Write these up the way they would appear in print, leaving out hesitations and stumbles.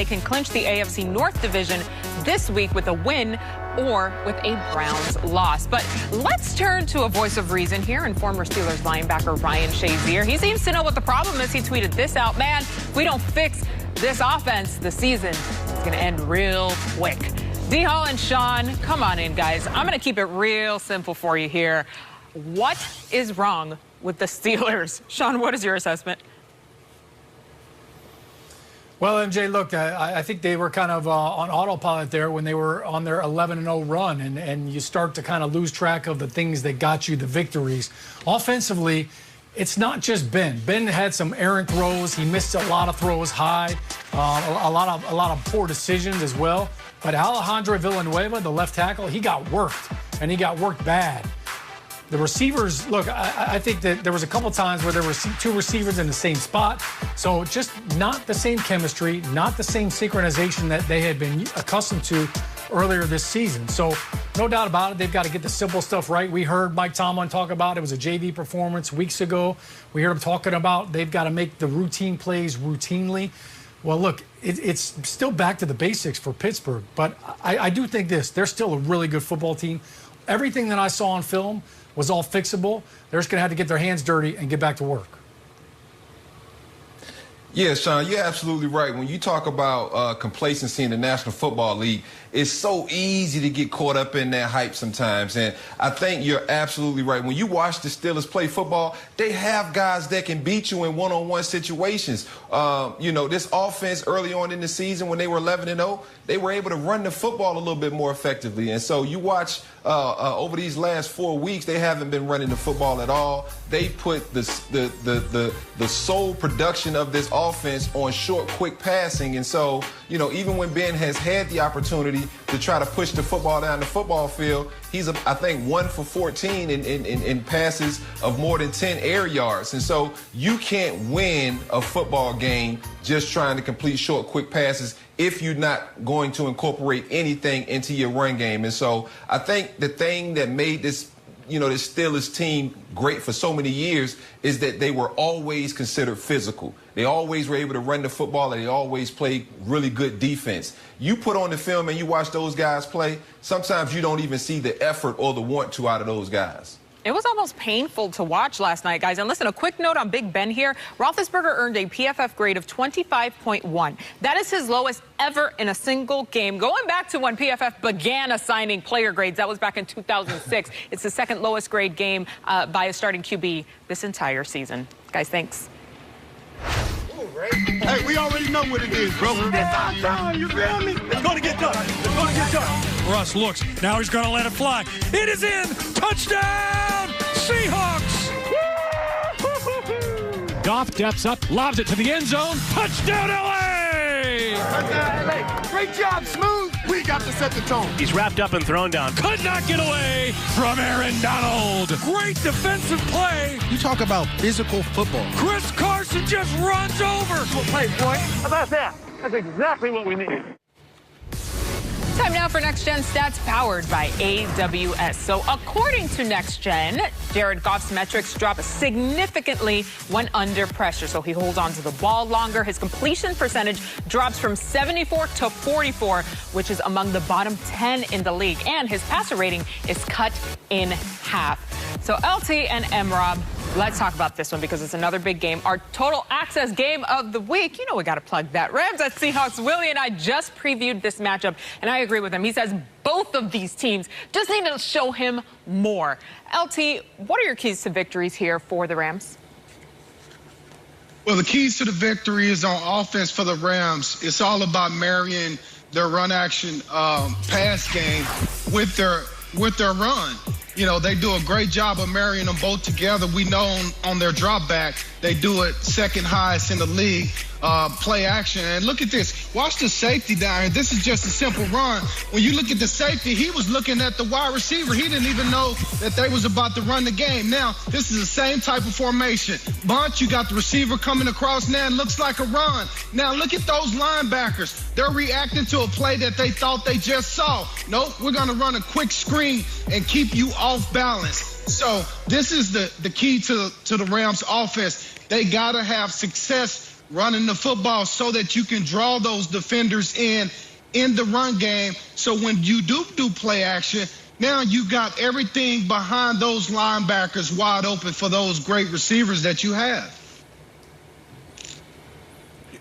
They can clinch the AFC North division this week with a win or with a Browns loss. But let's turn to a voice of reason here and former Steelers linebacker Ryan Shazier. He seems to know what the problem is. He tweeted this out: man, if we don't fix this offense, the season is going to end real quick. D. Hall and Sean, come on in, guys. I'm going to keep it real simple for you here. What is wrong with the Steelers? Sean, what is your assessment? Well, MJ, look, I think they were kind of on autopilot there when they were on their 11-0 run, and you start to kind of lose track of the things that got you the victories. Offensively, it's not just Ben. Ben had some errant throws. He missed a lot of throws high, a lot of poor decisions as well. But Alejandro Villanueva, the left tackle, he got worked, and he got worked bad. The receivers, look, I think that there was a couple times where there were two receivers in the same spot. So just not the same chemistry, not the same synchronization that they had been accustomed to earlier this season. So no doubt about it, they've got to get the simple stuff right. We heard Mike Tomlin talk about it was a JV performance weeks ago. We heard him talking about they've got to make the routine plays routinely. Well, look, it's still back to the basics for Pittsburgh. But I do think they're still a really good football team. Everything that I saw on film was all fixable. They're just going to have to get their hands dirty and get back to work. Yeah, Sean, you're absolutely right. When you talk about complacency in the National Football League, it's so easy to get caught up in that hype sometimes. And I think you're absolutely right. When you watch the Steelers play football, they have guys that can beat you in one-on-one situations. This offense early on in the season when they were 11-0, they were able to run the football a little bit more effectively. And so you watch over these last 4 weeks, they haven't been running the football at all. They put the sole production of this offense on short, quick passing. And so, even when Ben has had the opportunity to try to push the football down the football field, he's, I think, 1 for 14 in passes of more than 10 air yards. And so you can't win a football game just trying to complete short, quick passes if you're not going to incorporate anything into your run game. And so I think the thing that made this Steelers team great for so many years is that they were always considered physical. They always were able to run the football, and they always played really good defense. You put on the film and you watch those guys play, sometimes you don't even see the effort or the want to out of those guys. It was almost painful to watch last night, guys. And listen, a quick note on Big Ben here. Roethlisberger earned a PFF grade of 25.1. That is his lowest ever in a single game. Going back to when PFF began assigning player grades, that was back in 2006. It's the second lowest grade game by a starting QB this entire season. Guys, thanks. Hey, we already know what it is, bro. It's our time, you feel me? It's gonna get done. It's gonna get done. Russ looks. Now he's gonna let it fly. It is in. Touchdown, Seahawks. Goff steps up, lobs it to the end zone. Touchdown, LA! Great job, Smooth. We got to set the tone. He's wrapped up and thrown down. Could not get away from Aaron Donald. Great defensive play. You talk about physical football. Chris Carson just runs over. Well played, boy. How about that? That's exactly what we need. Time now for Next Gen Stats powered by AWS. So according to Next Gen, Jared Goff's metrics drop significantly when under pressure. So he holds on to the ball longer. His completion percentage drops from 74 to 44, which is among the bottom 10 in the league. And his passer rating is cut in half. So LT and M-Rob, let's talk about this one because it's another big game. Our total access game of the week. You know we got to plug that. Rams at Seahawks. Willie and I just previewed this matchup, and I agree with him. He says both of these teams just need to show him more. LT, what are your keys to victories here for the Rams? Well, the keys to the victory is on offense for the Rams. It's all about marrying their run action pass game with their run. They do a great job of marrying them both together. We know on their drop back, they do it second highest in the league, play action. And look at this. Watch the safety down here. This is just a simple run. When you look at the safety, he was looking at the wide receiver. He didn't even know that they was about to run the game. Now, this is the same type of formation. Bunch, you got the receiver coming across now. It looks like a run. Now, look at those linebackers. They're reacting to a play that they thought they just saw. Nope, we're going to run a quick screen and keep you off balance. So this is the key to the Rams offense. They got to have success running the football so that you can draw those defenders in the run game. So when you do play action, now you got everything behind those linebackers wide open for those great receivers that you have.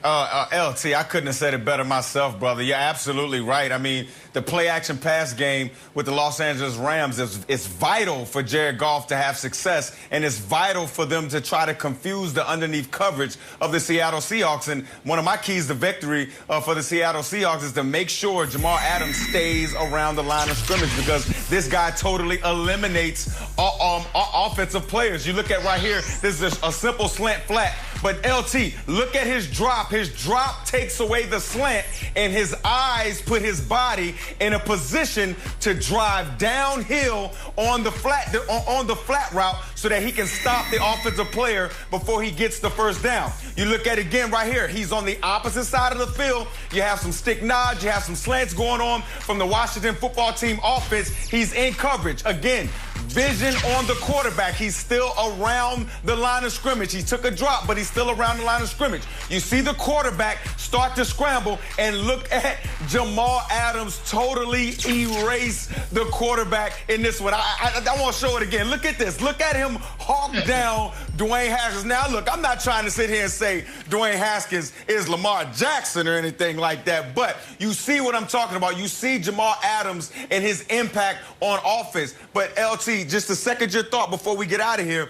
LT, I couldn't have said it better myself, brother. You're absolutely right. I mean, the play-action pass game with the Los Angeles Rams is vital for Jared Goff to have success, and it's vital for them to try to confuse the underneath coverage of the Seattle Seahawks. And one of my keys to victory for the Seattle Seahawks is to make sure Jamal Adams stays around the line of scrimmage, because this guy totally eliminates offensive players. You look at right here, this is a simple slant flat. But LT, look at his drop. His drop takes away the slant, and his eyes put his body in a position to drive downhill on the flat route so that he can stop the offensive player before he gets the first down. You look at it again right here. He's on the opposite side of the field. You have some stick nods. You have some slants going on from the Washington football team offense. He's in coverage. Again, vision on the quarterback. He's still around the line of scrimmage. He took a drop, but he's still around the line of scrimmage. You see the quarterback start to scramble, and look at Jamal Adams totally erase the quarterback in this one. I want to show it again. Look at this. Look at him hawk down Dwayne Haskins. Now, look, I'm not trying to sit here and say Dwayne Haskins is Lamar Jackson or anything like that, but you see what I'm talking about. You see Jamal Adams and his impact on offense. But LT, just to second your thought before we get out of here,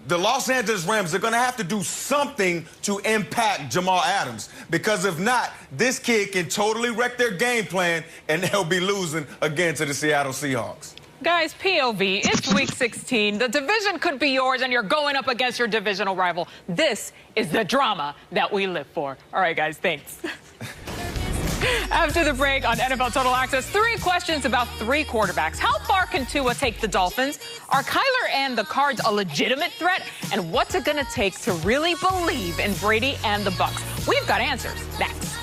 the Los Angeles Rams are going to have to do something to impact Jamal Adams, because if not, this kid can totally wreck their game plan and they'll be losing again to the Seattle Seahawks. Guys, POV, it's week 16. The division could be yours, and you're going up against your divisional rival. This is the drama that we live for. All right, guys, thanks. After the break on NFL Total Access, 3 questions about 3 quarterbacks. How far can Tua take the Dolphins? Are Kyler and the Cards a legitimate threat? And what's it going to take to really believe in Brady and the Bucs? We've got answers next.